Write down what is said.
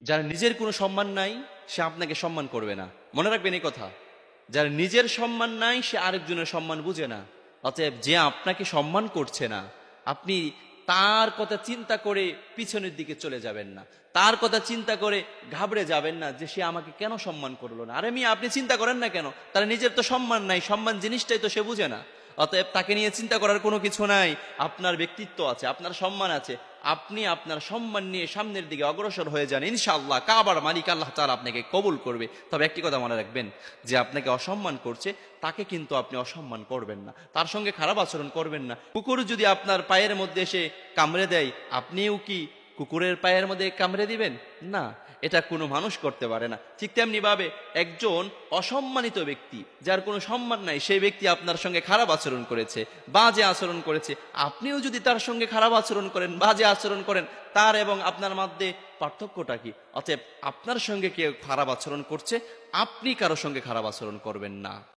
যার নিজের কোনো সম্মান নাই সে আপনাকে সম্মান করবে না। মনে রাখবেন এই কথা। যার নিজের সম্মান নাই সে আরেকজনের সম্মান বুঝে না। অতএব যে আপনাকে সম্মান করছে না, আপনি তার কথা চিন্তা করে পিছনের দিকে চলে যাবেন না, তার কথা চিন্তা করে ঘাবড়ে যাবেন না যে সে আমাকে কেন সম্মান করলো না। আরে মিয়া, আপনি চিন্তা করেন না কেন? তার নিজের তো সম্মান নাই, সম্মান জিনিসটাই তো সে বুঝে না। অতএব তাকে নিয়ে চিন্তা করার কোনো কিছু নাই। আপনার ব্যক্তিত্ব আছে, আপনার সম্মান আছে, আপনি আপনার সম্মান নিয়ে সামনের দিকে অগ্রসর হয়ে যান। ইনশাআল্লাহ কাবার মালিক আল্লাহ তাআলা আপনাকে কবুল করবে। তবে একটি কথা মনে রাখবেন, যে আপনাকে অসম্মান করছে তাকে কিন্তু আপনি অসম্মান করবেন না, তার সঙ্গে খারাপ আচরণ করবেন না। কুকুর যদি আপনার পায়ের মধ্যে এসে কামড়ে দেয়, আপনিও কি কুকুরের পায়ের মধ্যে কামড়ে দিবেন? না, এটা কোনো মানুষ করতে পারে না। ঠিক তেমনি ভাবে একজন অসম্মানিত ব্যক্তি, যার কোনো সম্মান নাই, সেই ব্যক্তি আপনার সঙ্গে খারাপ আচরণ করেছে, বাজে আচরণ করেছে, আপনিও যদি তার সঙ্গে খারাপ আচরণ করেন, বাজে আচরণ করেন, তার এবং আপনার মধ্যে পার্থক্যটা কি? অতএব আপনার সঙ্গে কেউ খারাপ আচরণ করছে, আপনি কারো সঙ্গে খারাপ আচরণ করবেন না।